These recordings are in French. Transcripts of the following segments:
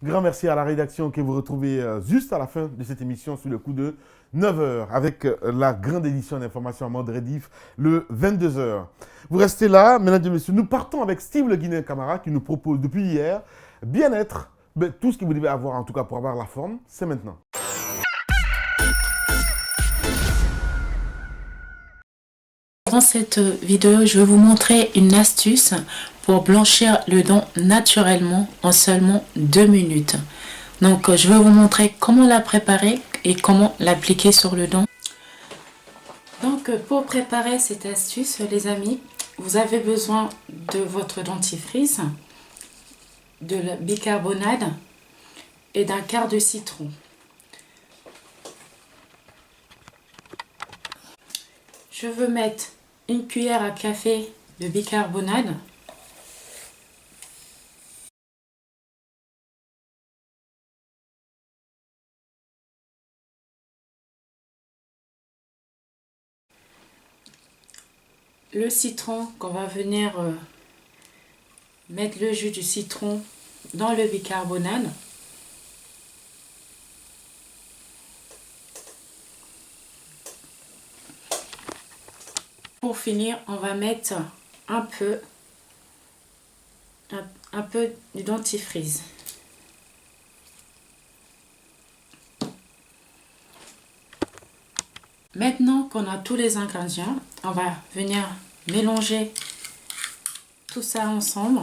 Grand merci à la rédaction que vous retrouvez juste à la fin de cette émission sur le coup de 9 heures avec la grande édition d'information en mode rediff le 22 heures. Vous restez là, mesdames et messieurs. Nous partons avec Steve Le Guinéen Camara qui nous propose depuis hier bien-être. Tout ce que vous devez avoir en tout cas pour avoir la forme, c'est maintenant. Dans cette vidéo, je vais vous montrer une astuce pour blanchir le dent naturellement en seulement 2 minutes. Donc, je vais vous montrer comment la préparer et comment l'appliquer sur le dent. Donc, pour préparer cette astuce, les amis, vous avez besoin de votre dentifrice, de la bicarbonate et d'un quart de citron. Je veux mettre une cuillère à café de bicarbonate. Le citron qu'on va venir mettre le jus du citron dans le bicarbonate. Pour finir, on va mettre un peu du dentifrice. Maintenant qu'on a tous les ingrédients, on va venir mélanger tout ça ensemble.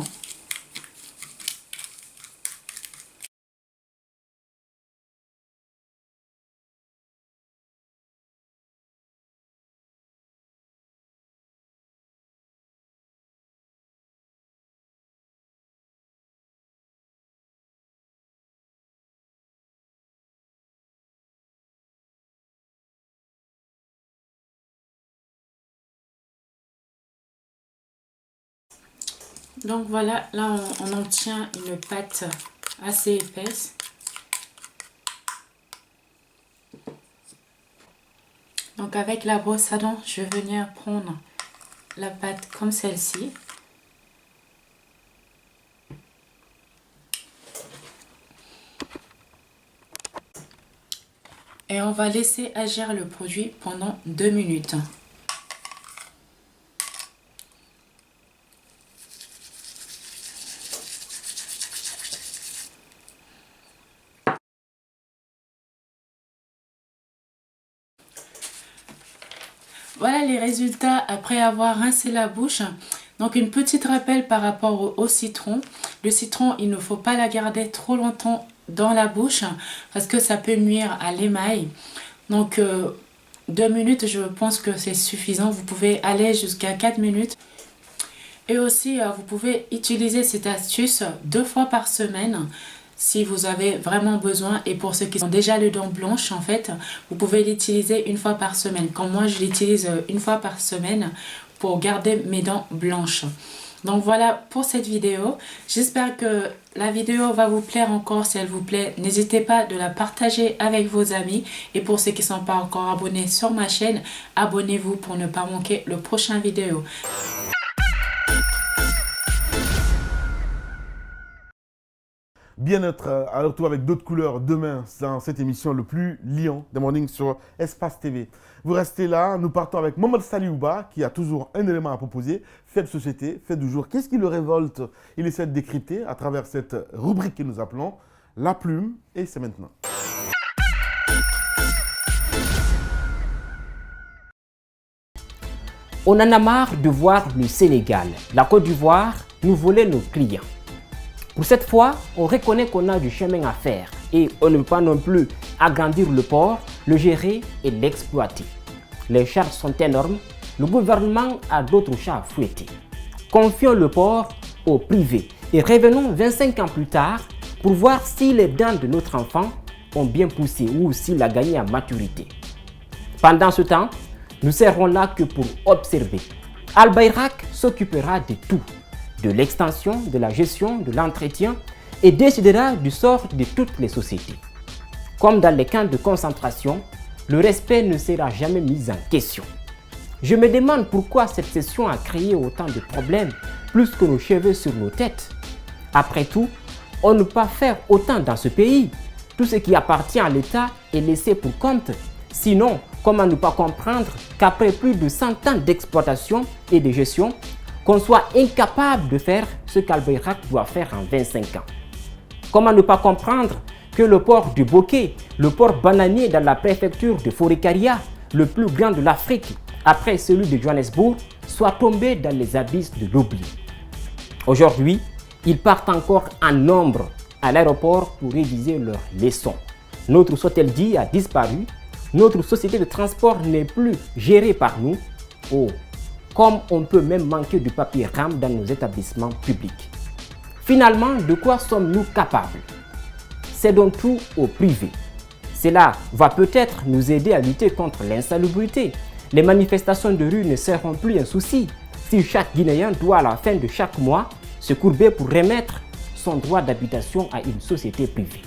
Donc voilà, là on obtient une pâte assez épaisse. Donc avec la brosse à dents, je vais venir prendre la pâte comme celle-ci. Et on va laisser agir le produit pendant 2 minutes. Voilà les résultats après avoir rincé la bouche. Donc une petite rappel par rapport au citron. Le citron, il ne faut pas la garder trop longtemps dans la bouche parce que ça peut nuire à l'émail. Donc 2 minutes, je pense que c'est suffisant. Vous pouvez aller jusqu'à 4 minutes. Et aussi, vous pouvez utiliser cette astuce 2 fois par semaine si vous avez vraiment besoin. Et pour ceux qui ont déjà les dents blanches, en fait, vous pouvez l'utiliser 1 fois par semaine. Comme moi, je l'utilise 1 fois par semaine pour garder mes dents blanches. Donc voilà pour cette vidéo. J'espère que la vidéo va vous plaire encore. Si elle vous plaît, n'hésitez pas de la partager avec vos amis. Et pour ceux qui ne sont pas encore abonnés sur ma chaîne, abonnez-vous pour ne pas manquer le prochain vidéo. Bien-être à retour avec d'autres couleurs demain dans cette émission le plus lion des mornings sur Espace TV. Vous restez là, nous partons avec Mohamed Saliouba qui a toujours un élément à proposer, fait de société, fait du jour. Qu'est-ce qui le révolte? Il essaie de décrypter à travers cette rubrique que nous appelons La Plume et c'est maintenant. On en a marre de voir le Sénégal, la Côte d'Ivoire nous voler nos clients. Pour cette fois, on reconnaît qu'on a du chemin à faire et on ne peut pas non plus agrandir le port, le gérer et l'exploiter. Les charges sont énormes, le gouvernement a d'autres chats à fouetter. Confions le port au privé et revenons 25 ans plus tard pour voir si les dents de notre enfant ont bien poussé ou s'il a gagné en maturité. Pendant ce temps, nous serons là que pour observer. Al-Bayrak s'occupera de tout, de l'extension, de la gestion, de l'entretien et décidera du sort de toutes les sociétés. Comme dans les camps de concentration, le respect ne sera jamais mis en question. Je me demande pourquoi cette session a créé autant de problèmes, plus que nos cheveux sur nos têtes. Après tout, on ne peut pas faire autant dans ce pays. Tout ce qui appartient à l'État est laissé pour compte. Sinon, comment ne pas comprendre qu'après plus de 100 ans d'exploitation et de gestion, qu'on soit incapable de faire ce qu'Albayrak doit faire en 25 ans? Comment ne pas comprendre que le port du Bokeh, le port bananier dans la préfecture de Forikaria, le plus grand de l'Afrique, après celui de Johannesburg, soit tombé dans les abysses de l'oubli? Aujourd'hui, ils partent encore en nombre à l'aéroport pour réviser leurs leçons. Notre Soteldi a disparu, notre société de transport n'est plus gérée par nous. Oh, comme on peut même manquer de papier rame dans nos établissements publics. Finalement, de quoi sommes-nous capables? C'est donc tout au privé. Cela va peut-être nous aider à lutter contre l'insalubrité. Les manifestations de rue ne seront plus un souci si chaque Guinéen doit à la fin de chaque mois se courber pour remettre son droit d'habitation à une société privée.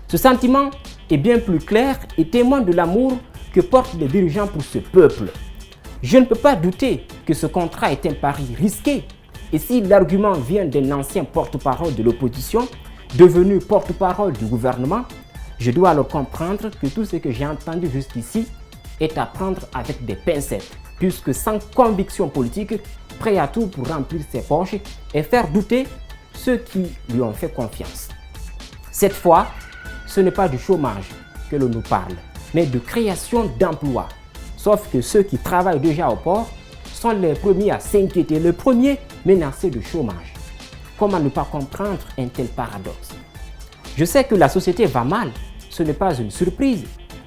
Ce sentiment est bien plus clair et témoin de l'amour que portent les dirigeants pour ce peuple. Je ne peux pas douter que ce contrat est un pari risqué. Et si l'argument vient d'un ancien porte-parole de l'opposition, devenu porte-parole du gouvernement, je dois alors comprendre que tout ce que j'ai entendu jusqu'ici est à prendre avec des pincettes, puisque sans conviction politique, prêt à tout pour remplir ses poches et faire douter ceux qui lui ont fait confiance. Cette fois, ce n'est pas du chômage que l'on nous parle, mais de création d'emplois. Sauf que ceux qui travaillent déjà au port sont les premiers à s'inquiéter, les premiers menacés de chômage. Comment ne pas comprendre un tel paradoxe? Je sais que la société va mal, ce n'est pas une surprise.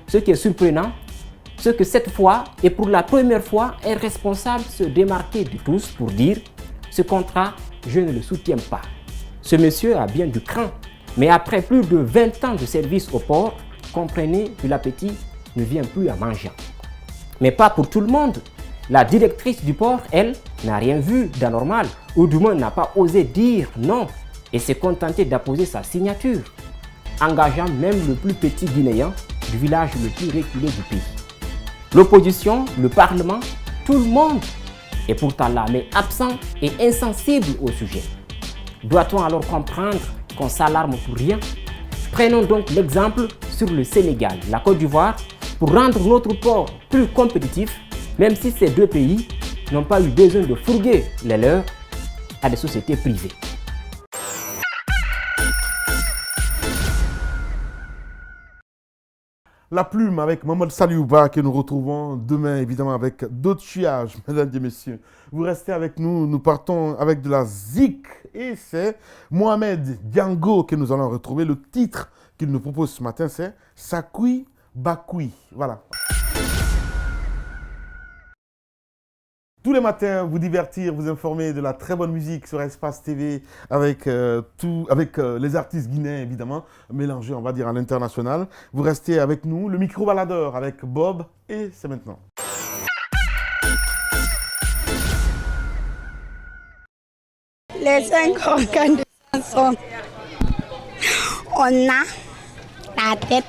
Ce qui est surprenant, c'est que cette fois, et pour la première fois, un responsable se démarquait de tous pour dire « ce contrat, je ne le soutiens pas ». Ce monsieur a bien du cran, mais après plus de 20 ans de service au port, comprenez que l'appétit ne vient plus en mangeant. Mais pas pour tout le monde. La directrice du port, elle, n'a rien vu d'anormal, ou du moins n'a pas osé dire non, et s'est contentée d'apposer sa signature, engageant même le plus petit Guinéen du village le plus reculé du pays. L'opposition, le Parlement, tout le monde est pourtant là, mais absent et insensible au sujet. Doit-on alors comprendre qu'on s'alarme pour rien? Prenons donc l'exemple sur le Sénégal, la Côte d'Ivoire, pour rendre notre port plus compétitif, même si ces deux pays n'ont pas eu besoin de fourguer les leurs à des sociétés privées. La plume avec Mamadou Saliouba que nous retrouvons demain évidemment avec d'autres chiages, mesdames et messieurs. Vous restez avec nous, nous partons avec de la zik et c'est Mohamed Diango que nous allons retrouver. Le titre qu'il nous propose ce matin c'est Sakoui Bakoui. Voilà. Tous les matins, vous divertir, vous informer de la très bonne musique sur Espace TV avec, les artistes guinéens, évidemment, mélangés, on va dire, à l'international. Vous restez avec nous, le micro-baladeur avec Bob, et c'est maintenant. Les 5 organes de chanson. On a la tête,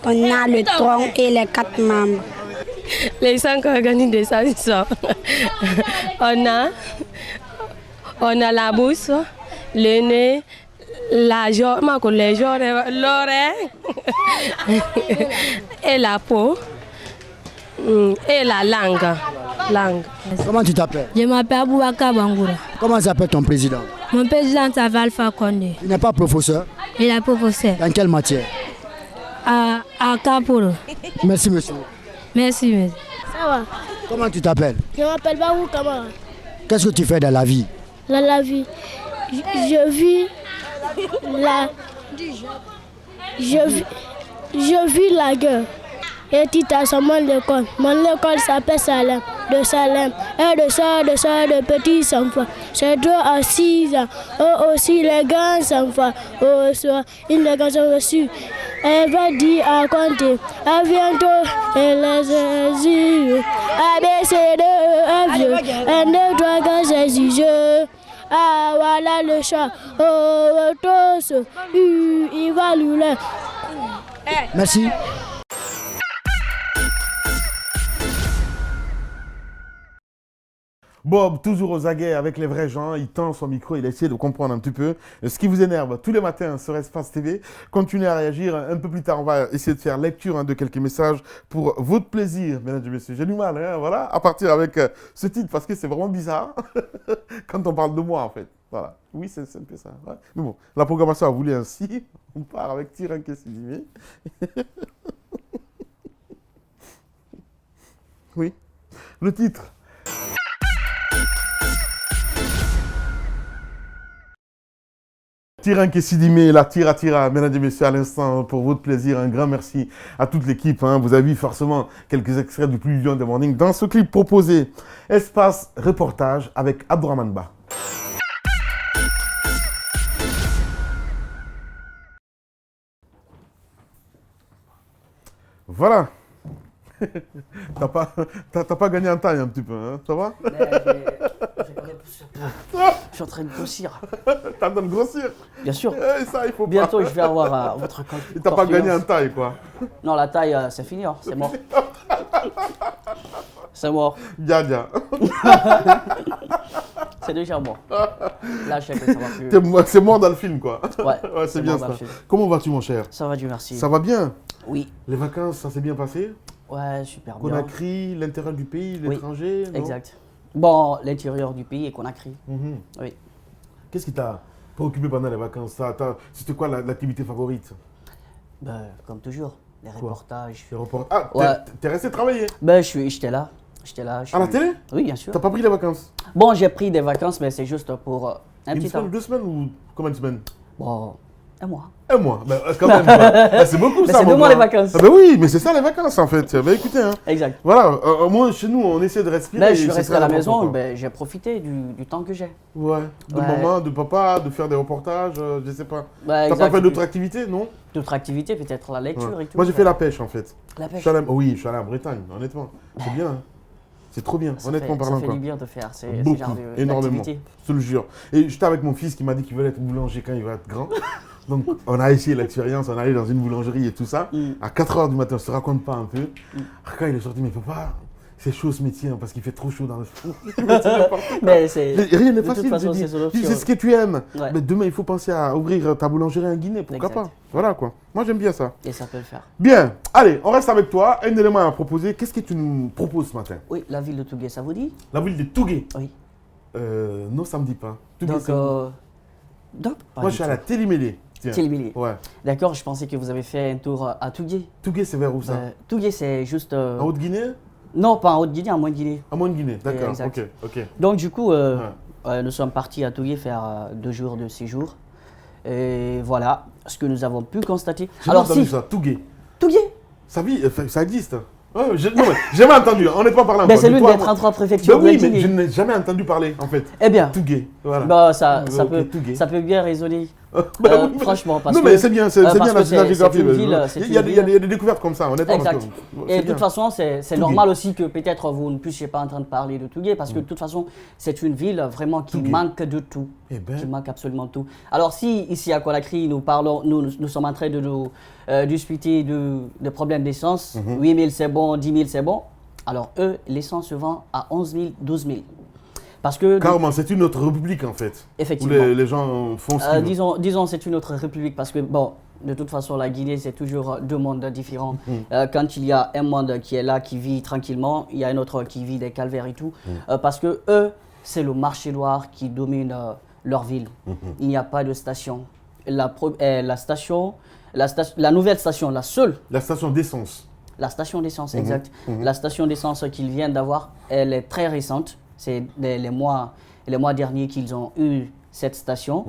on a le tronc et les 4 membres. Les 5 organes de chanson. On a la bouche, le nez, les oreilles et la peau et la langue. Comment tu t'appelles? Je m'appelle Aboubakar Bangoura. Comment s'appelle ton président? Mon président s'appelle Alpha Condé. Il n'est pas professeur? Il est professeur. Dans quelle matière? À Kaporo. Merci monsieur. Merci, monsieur. Ça va? Comment tu t'appelles? Je m'appelle Babou Kamara. Qu'est-ce que tu fais dans la vie? Dans la vie, je vis la guerre. Et Tita, c'est mon école. Mon école s'appelle Salem. De Salem. Et de ça, de petits enfants. C'est 2 à 6 ans. Oh, aussi les grands enfants. Oh, soit une des grands enfants reçus. Elle va dire à compter. À bientôt. Et les yeux. A, B, C, D, E, F, G. 1, 2, 3, 4, 5, 6, 7. Ah, voilà le chat. Oh, tous. Il va louler. Merci. Bob, toujours aux aguets avec les vrais gens, il tend son micro, il essaie de comprendre un petit peu ce qui vous énerve tous les matins sur Espace TV. Continuez à réagir. Un peu plus tard, on va essayer de faire lecture de quelques messages pour votre plaisir, mesdames et messieurs. J'ai du mal, hein, voilà, à partir avec ce titre parce que c'est vraiment bizarre quand on parle de moi, en fait. Voilà. Oui, c'est un peu ça. Ouais. Mais bon, la programmation a voulu ainsi. On part avec Tiran Kessidimé. Oui. Le titre. Tiran Kessidimé, la tira, mesdames et messieurs, à l'instant, pour votre plaisir, un grand merci à toute l'équipe. Hein. Vous avez vu forcément quelques extraits du Plus Lion de Morning dans ce clip proposé. Espace reportage avec Abdourahmane Ba. Voilà. T'as pas gagné en taille un petit peu, hein. Ça va? Je suis en train de grossir. T'es en train de grossir? Bien sûr. Ça, il faut Bientôt, pas. je vais avoir votre corps. T'as pas gagné en taille, quoi. Non, la taille, c'est fini, hein. C'est mort. C'est mort. Dia. C'est déjà mort. Là, je sais que ça va plus. C'est mort dans le film, quoi. Ouais, c'est bien ça. Comment vas-tu, mon cher? Ça va, Dieu merci. Ça va bien? Oui. Les vacances, ça s'est bien passé? Ouais, super bien. Conakry, l'intérieur du pays, l'étranger? Oui, exact. Bon, l'intérieur du pays et Conakry. Oui. Qu'est-ce qui t'a préoccupé pendant les vacances? C'était quoi l'activité favorite? Ben, comme toujours, les reportages. Les reportages. Ah, ouais. T'es resté travailler? Ben, j'étais là. À la télé? Oui, bien sûr. T'as pas pris les vacances? Bon, j'ai pris des vacances, mais c'est juste pour un Une petit semaine, temps. 2 semaines ou combien de semaines? Bon, un mois. Un mois, ben, quand même. C'est beaucoup mais ça. C'est 2 mois les vacances. Ah ben oui, mais c'est ça les vacances en fait. Ben écoutez, hein. Exact. Voilà, moi chez nous on essaie de respirer. Ben, je suis resté à la maison, ben, j'ai profité du temps que j'ai. Ouais, de maman, de papa, de faire des reportages, je sais pas. Ben, t'as pas fait d'autres activités, non? D'autres activités, peut-être la lecture et tout. Moi j'ai fait la pêche en fait. La pêche? Oui, je suis allé en Bretagne, honnêtement. C'est bien. Hein. C'est trop bien, honnêtement parlant. Ça fait du bien de faire ces genres énormément, d'activités. Je te le jure. Et j'étais avec mon fils qui m'a dit qu'il veut être boulanger quand il va être grand. Donc on a essayé l'expérience, on est allé dans une boulangerie et tout ça. À 4 h du matin, je te raconte pas un peu. Quand il est sorti, mais papa, c'est chaud ce métier hein, parce qu'il fait trop chaud dans le four. Mais rien n'est facile. C'est ce que tu aimes. Ouais. Mais demain, il faut penser à ouvrir ta boulangerie en Guinée, pourquoi pas. Voilà quoi. Moi j'aime bien ça. Et ça peut le faire. Bien, allez, on reste avec toi. Un élément à proposer. Qu'est-ce que tu nous proposes ce matin? Oui, la ville de Tougué, ça vous dit? La ville de Tougué? Oui. Non, ça me dit pas. Tougué, Donc, moi je suis à la Télémélé. Télémélé. Ouais. D'accord, je pensais que vous avez fait un tour à Tougué. Tougué, c'est vers où ça? Tougué, c'est juste. En Haute-Guinée? Non, pas en Haute-Guinée, en Moyenne-Guinée. En Moyenne-Guinée, d'accord. Ok. Donc, du coup, nous sommes partis à Tougué faire 2 jours de séjour. Et voilà ce que nous avons pu constater. Alors, entendu ça, Tougué. Tougué? Ça existe. Ouais, non, mais j'ai jamais entendu, honnêtement parlant. C'est l'une des 33 préfectures de la Guinée. Mais je n'ai jamais entendu parler, en fait. Eh bien, Tougué, voilà. Bah, ça peut bien résonner. Franchement, parce non, mais c'est bien la géographie. Il y a des découvertes comme ça, honnêtement. Exact. Et de toute façon, c'est normal aussi que peut-être vous ne puissiez pas entendre parler de Tougué, parce que de toute façon, c'est une ville vraiment qui manque de tout. Qui manque absolument tout. Alors, si ici à Conakry, nous sommes en train de nous discuter de problèmes d'essence, 8 000 c'est bon, 10 000 c'est bon, alors eux, l'essence se vend à 11 000, 12 000. Parce que carrément, c'est une autre république en fait. Effectivement. Où les gens font ce qu'ils veulent. Disons, c'est une autre république parce que, bon, de toute façon, la Guinée, c'est toujours 2 mondes différents. Quand il y a un monde qui est là, qui vit tranquillement, il y a un autre qui vit des calvaires et tout. Parce que eux, c'est le marché noir qui domine leur ville. Il n'y a pas de station. La nouvelle station, la seule. La station d'essence. La station d'essence, exact. La station d'essence qu'ils viennent d'avoir, elle est très récente. C'est les mois derniers qu'ils ont eu cette station,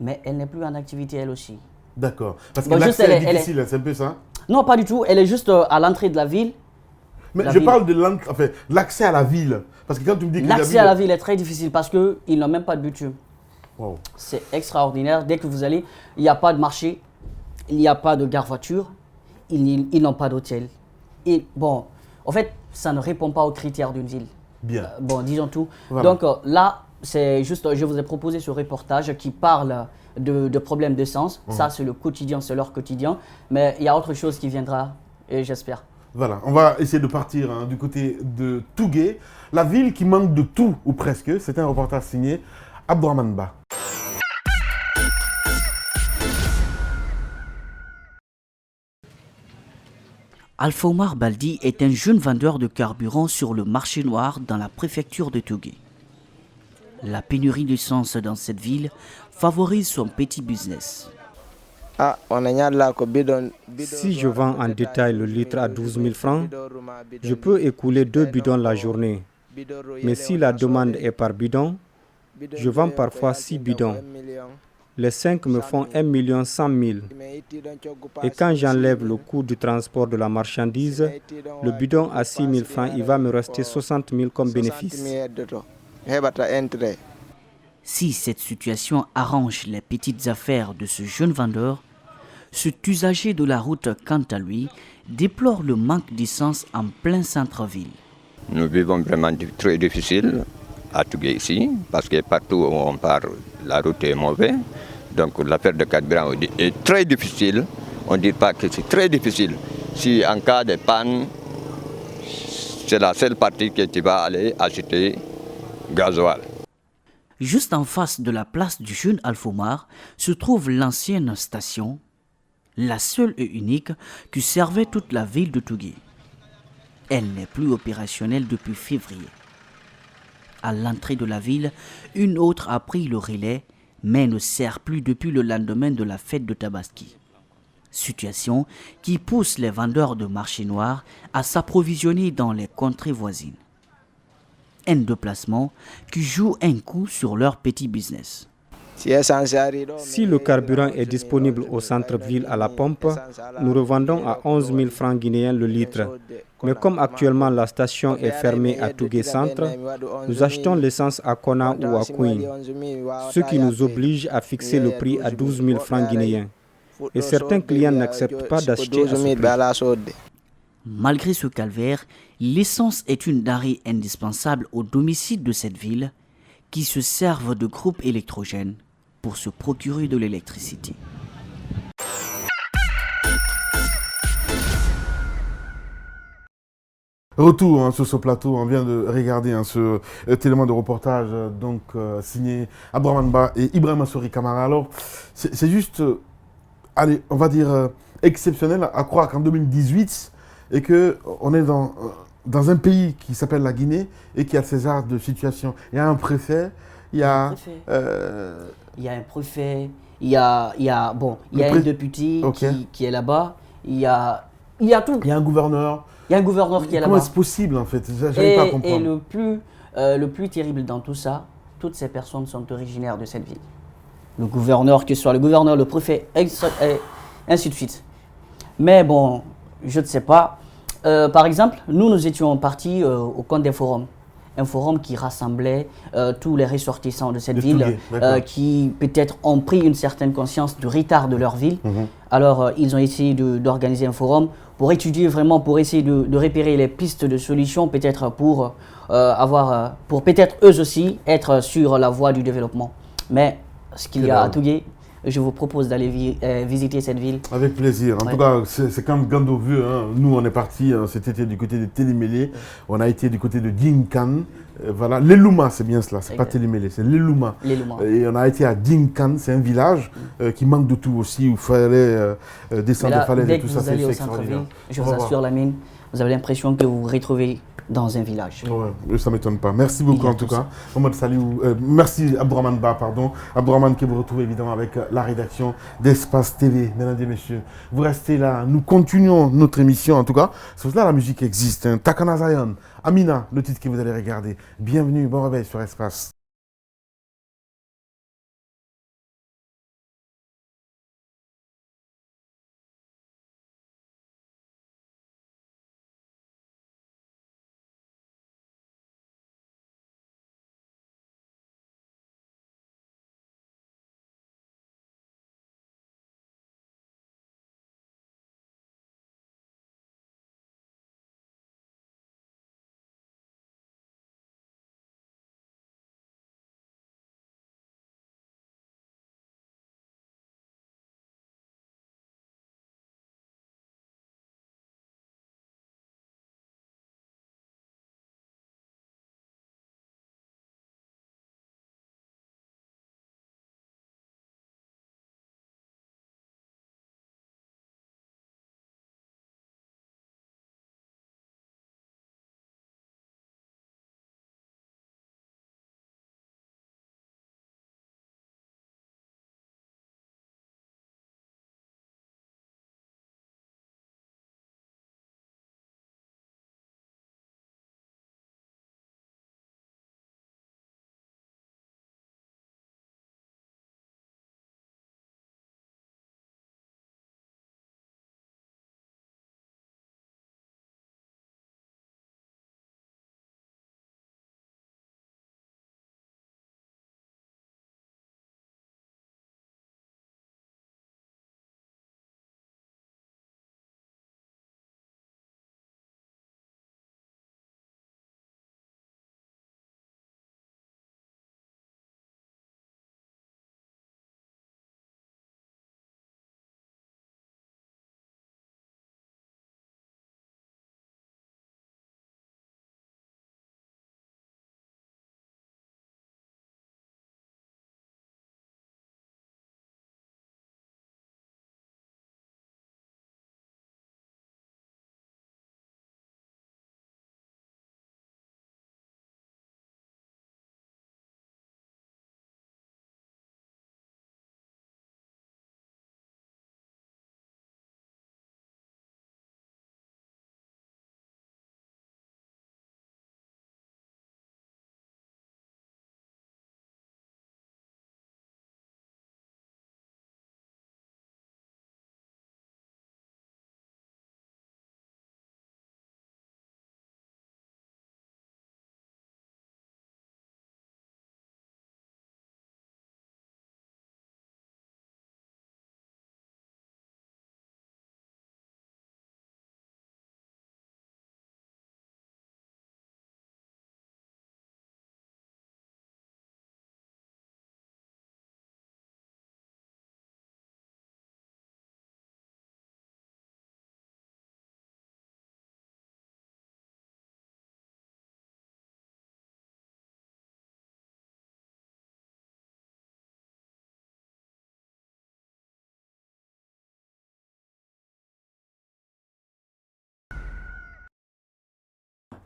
mais elle n'est plus en activité elle aussi. D'accord. Parce que l'accès est difficile, c'est un peu ça? Non, pas du tout. Elle est juste à l'entrée de la ville. Mais je parle de l'accès à la ville. Parce que quand tu me dis que l'accès à la ville est très difficile parce qu'ils n'ont même pas de bitume. Wow. C'est extraordinaire. Dès que vous allez, il n'y a pas de marché, il n'y a pas de gare voiture, ils n'ont pas d'hôtel. Et bon, en fait, ça ne répond pas aux critères d'une ville. Bien. Bon, disons tout. Voilà. Donc là, c'est juste, je vous ai proposé ce reportage qui parle de problèmes d'essence. Ça, c'est le quotidien, c'est leur quotidien. Mais il y a autre chose qui viendra, et j'espère. Voilà, on va essayer de partir du côté de Tougué, la ville qui manque de tout, ou presque. C'est un reportage signé Abdourahmane Ba. Alpha Omar Baldi est un jeune vendeur de carburant sur le marché noir dans la préfecture de Tougué. La pénurie d'essence dans cette ville favorise son petit business. Si je vends en détail le litre à 12 000 francs, je peux écouler 2 bidons la journée. Mais si la demande est par bidon, je vends parfois 6 bidons. Les 5 me font 1 100 000. Et quand j'enlève le coût du transport de la marchandise, le bidon à 6 000 francs, il va me rester 60 000 comme bénéfice. Si cette situation arrange les petites affaires de ce jeune vendeur, cet usager de la route, quant à lui, déplore le manque d'essence en plein centre-ville. Nous vivons vraiment très difficile à Tougué ici, parce que partout où on part, la route est mauvaise. Donc l'affaire de carburant est très difficile. On ne dit pas que c'est très difficile. Si en cas de panne, c'est la seule partie que tu vas aller acheter gasoil. Juste en face de la place du jeune Alpha Omar se trouve l'ancienne station, la seule et unique qui servait toute la ville de Tougué. Elle n'est plus opérationnelle depuis février. À l'entrée de la ville, une autre a pris le relais, mais ne sert plus depuis le lendemain de la fête de Tabaski. Situation qui pousse les vendeurs de marché noir à s'approvisionner dans les contrées voisines. Un déplacement qui joue un coup sur leur petit business. Si le carburant est disponible au centre-ville à la pompe, nous revendons à 11 000 francs guinéens le litre. Mais comme actuellement la station est fermée à Tougué Centre, nous achetons l'essence à Kona ou à Queen, ce qui nous oblige à fixer le prix à 12 000 francs guinéens. Et certains clients n'acceptent pas d'acheter à ce prix. Malgré ce calvaire, l'essence est une denrée indispensable au domicile de cette ville qui se servent de groupes électrogènes pour se procurer de l'électricité. Retour sur ce plateau, on vient de regarder ce élément de reportage signé Abdourahmane Ba et Ibrahima Sori Kamara. Alors, c'est juste, allez, on va dire exceptionnel à croire qu'en 2018, et qu'on est dans un pays qui s'appelle la Guinée et qui a ces genres de situation. Il y a un préfet, il y a... Il y a un préfet, il y a un député qui est là-bas, il y a tout. Il y a un gouverneur. Il y a un gouverneur qui est là-bas. Comment est-ce possible en fait? J'arrive pas à comprendre. Et le plus terrible dans tout ça, toutes ces personnes sont originaires de cette ville. Le gouverneur, que ce soit le gouverneur, le préfet, et ainsi de suite. Mais bon, je ne sais pas. Par exemple, nous étions partis au compte des forums. Un forum qui rassemblait tous les ressortissants de cette ville qui peut-être ont pris une certaine conscience du retard de leur ville. Alors ils ont essayé d'organiser un forum pour étudier vraiment, pour essayer de repérer les pistes de solutions peut-être pour peut-être eux aussi être sur la voie du développement. Mais ce qu'il y a à Tougué, je vous propose d'aller visiter cette ville. Avec plaisir. En tout cas, c'est comme Gando Vieux. Nous, on est partis cet été du côté de Télémélé. On a été du côté de Dinkan. Voilà, l'Elouma, c'est bien cela. C'est pas Télémélé, c'est l'Elouma. Et on a été à Dinkan, c'est un village qui manque de tout aussi, où il fallait descendre des falaises et tout ça. C'est extraordinaire. Je vous assure, Lamine, vous avez l'impression que vous vous retrouvez dans un village. Ouais, ça ne m'étonne pas. Merci beaucoup en tout cas. Merci Abdourahmane Ba, pardon. Abdourahmane que vous retrouvez évidemment avec la rédaction d'Espace TV. Mesdames et messieurs, vous restez là. Nous continuons notre émission en tout cas. C'est pour cela la musique existe. Takana Zion, Amina, le titre que vous allez regarder. Bienvenue, bon réveil sur Espace.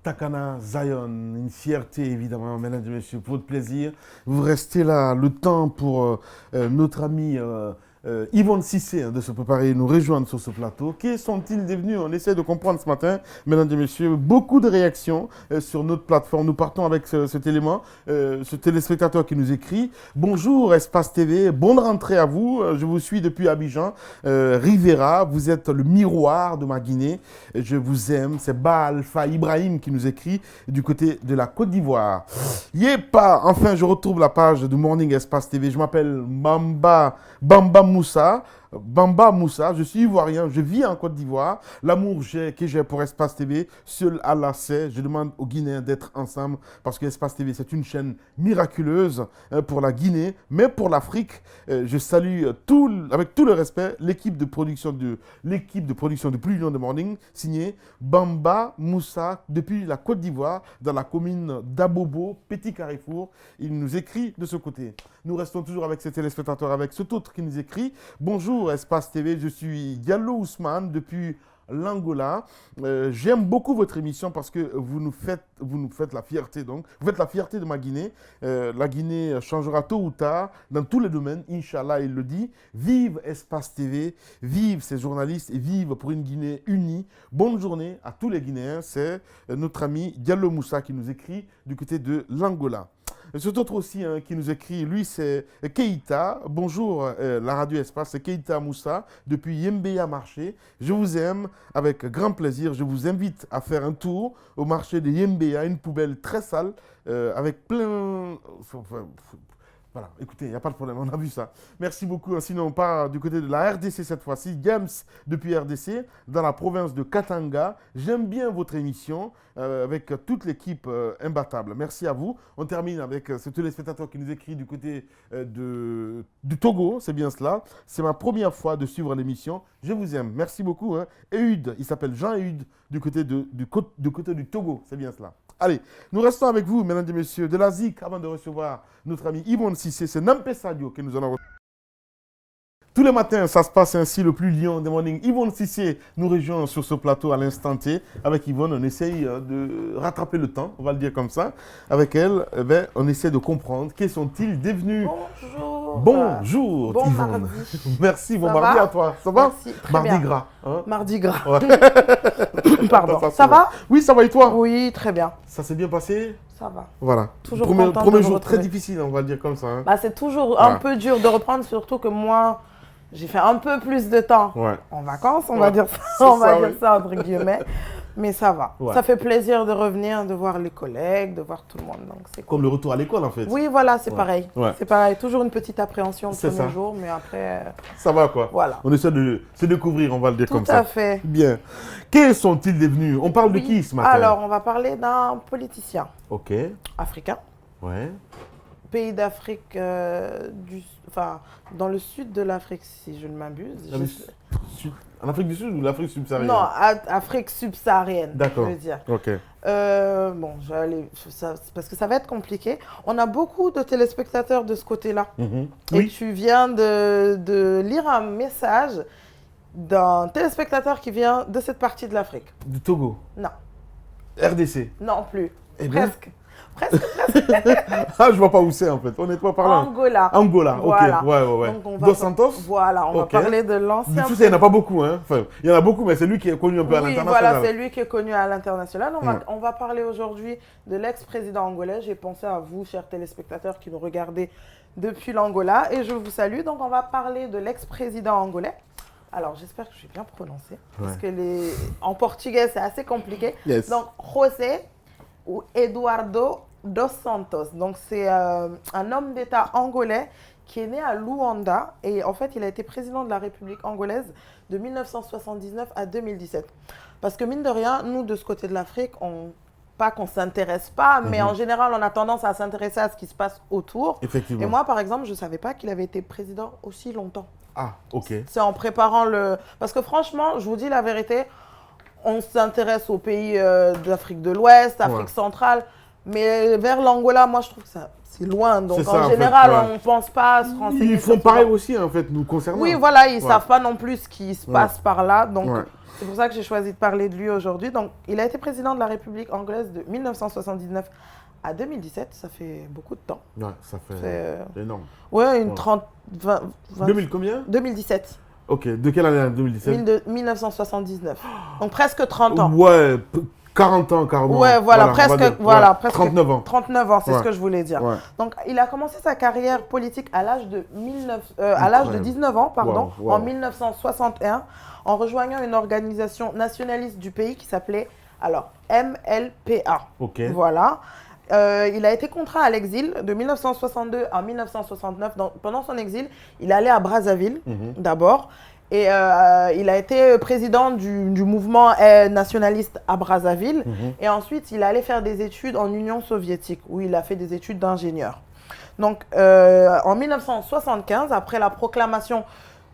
Takana Zion, une fierté évidemment, mesdames et messieurs, pour votre plaisir. Vous restez là le temps pour notre ami Yvonne Cissé de se préparer et nous rejoindre sur ce plateau. Qui sont-ils devenus? On essaie de comprendre ce matin, mesdames et messieurs. Beaucoup de réactions sur notre plateforme. Nous partons avec cet élément, ce téléspectateur qui nous écrit. Bonjour Espace TV, bonne rentrée à vous. Je vous suis depuis Abidjan. Rivera, vous êtes le miroir de ma Guinée. Je vous aime. C'est Ba Alpha Ibrahim qui nous écrit du côté de la Côte d'Ivoire. Yepa, enfin je retrouve la page du Morning Espace TV. Je m'appelle Bamba Moussa, je suis ivoirien, je vis en Côte d'Ivoire. L'amour que j'ai pour Espace TV, seul Allah sait. Je demande aux Guinéens d'être ensemble parce que Espace TV, c'est une chaîne miraculeuse pour la Guinée, mais pour l'Afrique. Je salue avec tout le respect l'équipe de production de Plus Union de Morning, signée Bamba Moussa depuis la Côte d'Ivoire, dans la commune d'Abobo, Petit Carrefour. Il nous écrit de ce côté. Nous restons toujours avec ces téléspectateurs, avec cet autre qui nous écrit. Bonjour Espace TV, je suis Diallo Ousmane depuis l'Angola. J'aime beaucoup votre émission parce que vous nous faites la fierté. Donc, vous faites la fierté de ma Guinée. La Guinée changera tôt ou tard dans tous les domaines. Inch'Allah, il le dit. Vive Espace TV, vive ces journalistes et vive pour une Guinée unie. Bonne journée à tous les Guinéens. C'est notre ami Diallo Moussa qui nous écrit du côté de l'Angola. Cet autre aussi qui nous écrit, lui c'est Keïta. Bonjour la radio Espace, c'est Keïta Moussa depuis Yembeya Marché. Je vous aime avec grand plaisir. Je vous invite à faire un tour au marché de Yembeya, une poubelle très sale avec plein... Voilà, écoutez, il n'y a pas de problème, on a vu ça. Merci beaucoup. Sinon, on part du côté de la RDC cette fois-ci. James depuis RDC, dans la province de Katanga. J'aime bien votre émission avec toute l'équipe imbattable. Merci à vous. On termine avec ce téléspectateur qui nous écrit du côté du Togo, c'est bien cela. C'est ma première fois de suivre l'émission. Je vous aime. Merci beaucoup. Ehud, il s'appelle Jean-Ehud du côté du Togo, c'est bien cela. Allez, nous restons avec vous, mesdames et messieurs, de la ZIC, avant de recevoir notre ami Yvonne Cissé. C'est Nampé Sadio que nous allons recevoir. Tous les matins, ça se passe ainsi, le plus lion des mornings. Yvonne Cissé nous rejoint sur ce plateau à l'instant T. Avec Yvonne, on essaye de rattraper le temps, on va le dire comme ça. Avec elle, on essaie de comprendre quels sont-ils devenus. Bonjour. Bonjour, bon Yvonne. Mardi. Merci, bon mardi à toi. Ça va? Merci, très Mardi bien. gras. Hein? Mardi gras. Ouais. Pardon. Ça va? Oui, ça va et toi? Oui, très bien. Ça s'est bien passé? Ça va. Voilà. Toujours premier contente de jour vous très retrouver. difficile, on va le dire comme ça. Hein. Bah, c'est toujours un peu dur de reprendre, surtout que moi, j'ai fait un peu plus de temps en vacances, on va dire ça, ça entre guillemets. Mais ça va. Ouais. Ça fait plaisir de revenir, de voir les collègues, de voir tout le monde. Donc c'est cool. Comme le retour à l'école en fait. Oui, voilà, c'est pareil. Ouais. C'est pareil. Toujours une petite appréhension le C'est premier ça. jour, mais après... Ça va quoi. Voilà. On essaie de se découvrir, on va le dire comme ça. Tout à fait. Bien. Quels sont-ils devenus? On parle de qui ce matin? Alors, on va parler d'un politicien Ok. africain. Ouais. Pays d'Afrique, enfin, dans le sud de l'Afrique, si je ne m'abuse. En Afrique du Sud ou l'Afrique subsaharienne? Non, Afrique subsaharienne. D'accord. Je veux dire. Ok. Bon, je vais aller, parce que ça va être compliqué. On a beaucoup de téléspectateurs de ce côté-là. Et Oui. tu viens de lire un message d'un téléspectateur qui vient de cette partie de l'Afrique. Du Togo? Non. RDC? Non plus. Eh bien. Presque. Presque. Ah, je vois pas où c'est en fait, honnêtement parlant. Angola. Angola, Voilà. ok. Ouais. Donc, on va Dos Santos? Voilà, on va parler de l'ancien. Du tout, il n'y en a pas beaucoup, hein. Enfin, il y en a beaucoup, mais c'est lui qui est connu un peu à Oui, l'international. voilà, c'est lui qui est connu à l'international. On va parler aujourd'hui de l'ex-président angolais. J'ai pensé à vous, chers téléspectateurs qui nous regardez depuis l'Angola, et je vous salue. Donc, on va parler de l'ex-président angolais. Alors, j'espère que je vais bien prononcer, parce que en portugais, c'est assez compliqué. Yes. Donc, José ou Eduardo dos Santos. Donc, c'est un homme d'État angolais qui est né à Luanda. Et en fait, il a été président de la République angolaise de 1979 à 2017. Parce que mine de rien, nous, de ce côté de l'Afrique, pas qu'on ne s'intéresse pas, mais en général, on a tendance à s'intéresser à ce qui se passe autour. Effectivement. Et moi, par exemple, je ne savais pas qu'il avait été président aussi longtemps. Ah, ok. C'est en préparant le... Parce que franchement, je vous dis la vérité, on s'intéresse aux pays d'Afrique de l'Ouest, Afrique centrale, mais vers l'Angola, moi, je trouve que c'est loin. Donc Ça, en général, fait, ouais. on ne pense pas à se renseigner. Ils font pareil aussi, en fait, nous concernant. Oui, voilà, ils ne Ouais. savent pas non plus ce qui se passe par là. Donc Ouais. c'est pour ça que j'ai choisi de parler de lui aujourd'hui. Donc il a été président de la République anglaise de 1979 à 2017. Ça fait beaucoup de temps. Ouais, ça fait C'est énorme. Ouais, une Ouais. 30, 20, 2000 combien? 2017. Ok, de quelle année 2017? 1979. Donc presque 30 ans. Ouais, 40 ans, carrément. Ouais, voilà, on va presque, dire, voilà, ouais, presque 39 ans. 39 ans, c'est Ouais. ce que je voulais dire. Ouais. Donc, il a commencé sa carrière politique à l'âge de, à l'âge de 19 ans, pardon, Wow, wow. en 1961, en rejoignant une organisation nationaliste du pays qui s'appelait, alors, MLPA. Ok. Voilà. Il a été contraint à l'exil de 1962 à 1969. Pendant son exil, il est allé à Brazzaville, d'abord. Et il a été président du mouvement nationaliste à Brazzaville. Et ensuite, il est allé faire des études en Union soviétique, où il a fait des études d'ingénieur. Donc, en 1975, après la proclamation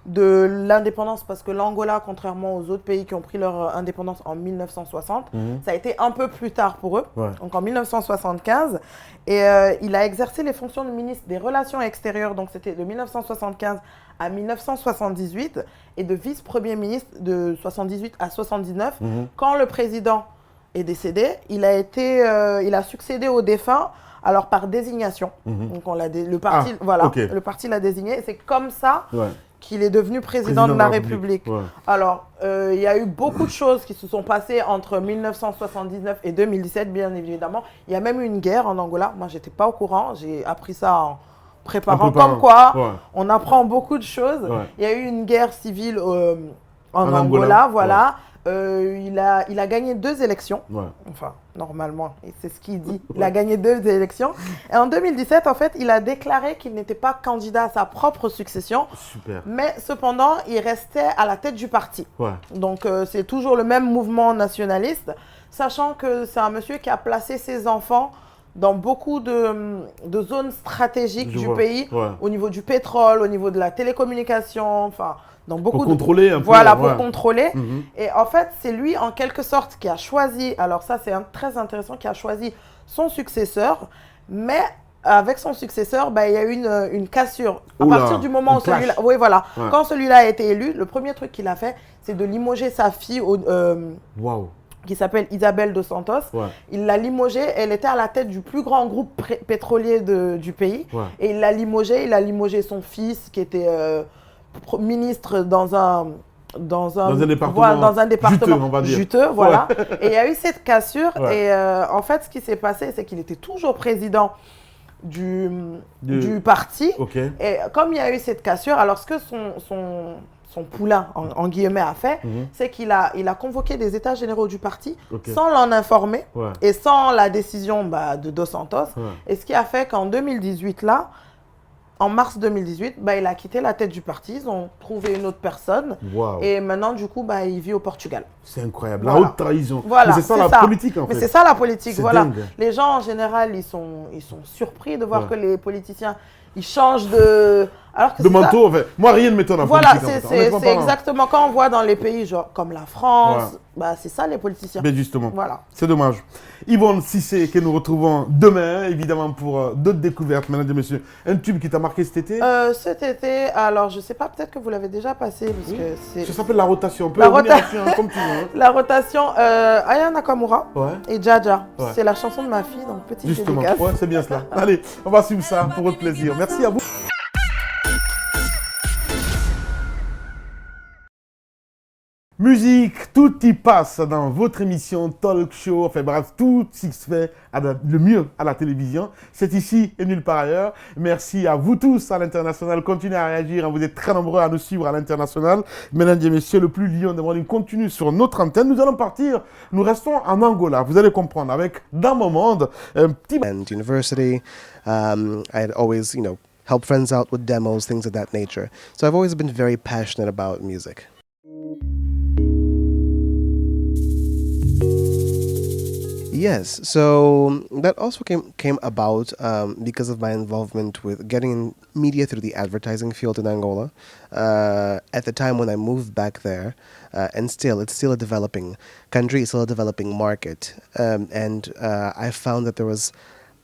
de l'indépendance, parce que l'Angola, contrairement aux autres pays qui ont pris leur indépendance en 1960, ça a été un peu plus tard pour eux, Ouais. donc en 1975. Et il a exercé les fonctions de ministre des Relations extérieures, donc c'était de 1975 à 1978, et de vice-premier ministre de 78 à 79. Quand le président est décédé, il a succédé au défunt, alors par désignation. Donc on le parti, voilà, ok. le parti l'a désigné, et c'est comme ça Ouais. qu'il est devenu président de la République. Ouais. Alors, il y a eu beaucoup de choses qui se sont passées entre 1979 et 2017, bien évidemment. Il y a même eu une guerre en Angola. Moi, je n'étais pas au courant. J'ai appris ça en préparant. Comme quoi, ouais. on apprend beaucoup de choses. Ouais. Il y a eu une guerre civile en Angola, Angola, voilà. Il a gagné 2 élections. Ouais. Enfin, normalement, et c'est ce qu'il dit. Il a gagné 2 élections. Et en 2017, en fait, il a déclaré qu'il n'était pas candidat à sa propre succession. Super. Mais cependant, il restait à la tête du parti. Ouais. Donc, c'est toujours le même mouvement nationaliste, sachant que c'est un monsieur qui a placé ses enfants dans beaucoup de zones stratégiques Je du vois. pays, Ouais. au niveau du pétrole, au niveau de la télécommunication, enfin, dans beaucoup Pour contrôler un peu. Voilà, pour ouais. contrôler. Mhm. Et en fait, c'est lui, en quelque sorte, qui a choisi, alors ça, c'est très intéressant, qui a choisi son successeur, mais avec son successeur, bah, il y a eu une cassure. À Oula, partir du moment un où celui-là... clash. Oui, voilà. Ouais. Quand celui-là a été élu, le premier truc qu'il a fait, c'est de limoger sa fille Waouh. qui s'appelle Isabelle dos Santos. Ouais. Il l'a limogée, elle était à la tête du plus grand groupe pétrolier du pays. Ouais. Et il a limogé son fils qui était ministre dans un département, voilà, dans un département juteux, on va dire. juteux, voilà. Ouais. Et il y a eu cette cassure. Ouais. Et en fait, ce qui s'est passé, c'est qu'il était toujours président du parti. Ok. Et comme il y a eu cette cassure, alors ce que son poulain, en guillemets, a fait, c'est qu'il a convoqué des états généraux du parti sans l'en informer et sans la décision de Dos Santos. Et ce qui a fait qu'en 2018, là, en mars 2018, il a quitté la tête du parti. Ils ont trouvé une autre personne. Wow. Et maintenant, du coup, il vit au Portugal. C'est incroyable. Voilà. La haute trahison. Voilà, Mais c'est ça la politique, en fait. Mais c'est ça la politique, C'est voilà. dingue. Les gens, en général, ils sont surpris de voir que les politiciens, ils changent de... Alors que de manteau, en fait. Moi, rien ne m'étonne en voilà, politique. En fait. c'est exactement quand on voit dans les pays genre, comme la France, c'est ça les politiciens. Mais justement, voilà. C'est dommage. Yvonne Cissé, que nous retrouvons demain, évidemment, pour d'autres découvertes, mesdames et messieurs. Un tube qui t'a marqué cet été Cet été, alors je sais pas, peut-être que vous l'avez déjà passé. Parce que c'est... Ça s'appelle la rotation. On peut La revenir dessus, hein, comme tu veux. Hein. La rotation, Aya Nakamura et Jaja. Ouais. C'est la chanson de ma fille, donc petite Justement, dédicace. ouais, c'est bien cela. Allez, on va suivre ça pour votre plaisir. Merci à vous. Musique, tout y passe dans votre émission Talk Show. Enfin bref, tout ce qui se fait le mieux à la télévision. C'est ici et nulle part ailleurs. Merci à vous tous à l'international. Continuez à réagir. Vous êtes très nombreux à nous suivre à l'international. Mesdames et messieurs, le plus lion de Morning continue sur notre antenne. Nous allons partir. Nous restons en Angola. Vous allez comprendre avec dans mon monde un petit. And university, I'd always, help friends out with demos, things of that nature. So I've always been very passionate about music. Yes, so that also came about because of my involvement with getting in media through the advertising field in Angola. At the time when I moved back there, and it's still a developing country, it's still a developing market, and I found that there was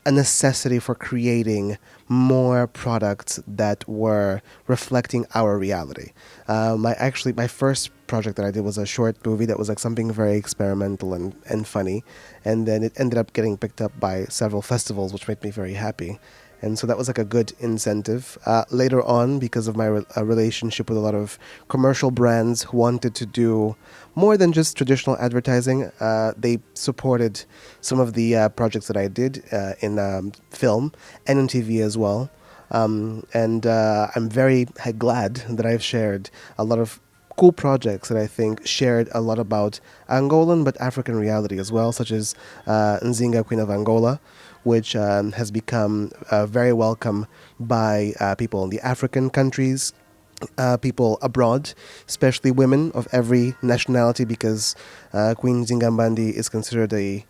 a necessity for creating more products that were reflecting our reality. My first project that I did was a short movie that was like something very experimental and funny, and then it ended up getting picked up by several festivals, which made me very happy. And so that was like a good incentive. Later on, because of my relationship with a lot of commercial brands who wanted to do more than just traditional advertising, they supported some of the projects that I did in film and in TV as well. I'm very glad that I've shared a lot of cool projects that I think shared a lot about Angolan but African reality as well, such as Nzinga, Queen of Angola, which has become very welcome by people in the African countries, people abroad, especially women of every nationality, because Queen Nzinga is considered a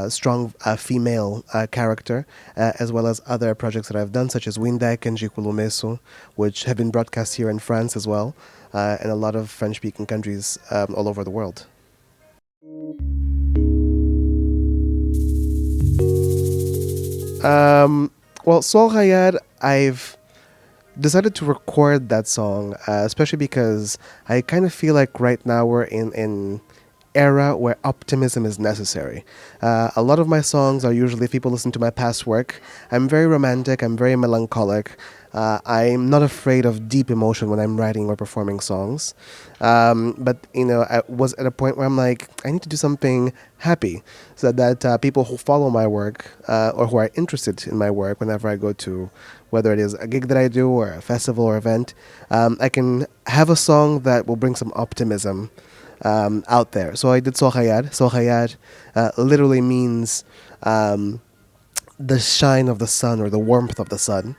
strong female character, as well as other projects that I've done, such as Windak and Jikulumeso, which have been broadcast here in France as well, and a lot of French-speaking countries all over the world. Well, Sol Hayad, I've decided to record that song, especially because I kind of feel like right now we're in an era where optimism is necessary. A lot of my songs are usually, if people listen to my past work, I'm very romantic, I'm very melancholic. I'm not afraid of deep emotion when I'm writing or performing songs. But, you know, I was at a point where I'm like, I need to do something happy so that people who follow my work or who are interested in my work whenever I go to, whether it is a gig that I do or a festival or event, I can have a song that will bring some optimism out there. So I did Sohayad. Sohayad literally means the shine of the sun or the warmth of the sun.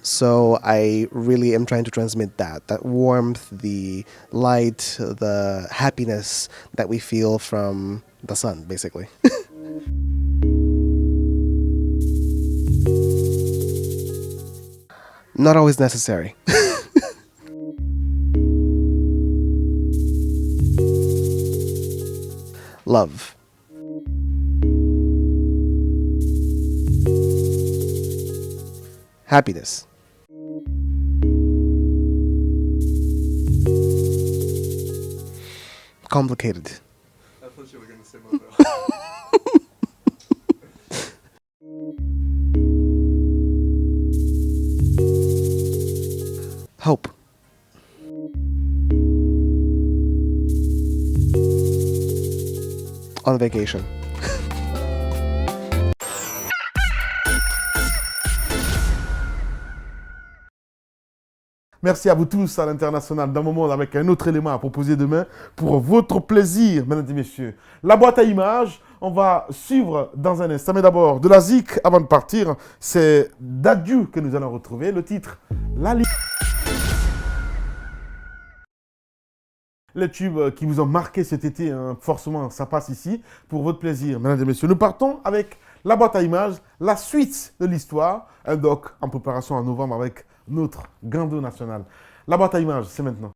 So I really am trying to transmit that warmth, the light, the happiness that we feel from the sun, basically. Not always necessary. Love. Happiness. Complicated. I thought you were going to say mobile. Hope. On vacation. Merci à vous tous à l'international d'un moment avec un autre élément à proposer demain pour votre plaisir, mesdames et messieurs. La boîte à images, on va suivre dans un instant. Mais d'abord, de la zik avant de partir, c'est Dadju que nous allons retrouver. Le titre, La Ligue. Les tubes qui vous ont marqué cet été, hein, forcément, ça passe ici pour votre plaisir, mesdames et messieurs. Nous partons avec la boîte à images, la suite de l'histoire, un doc en préparation en novembre avec notre Gando national. La boîte à images, c'est maintenant.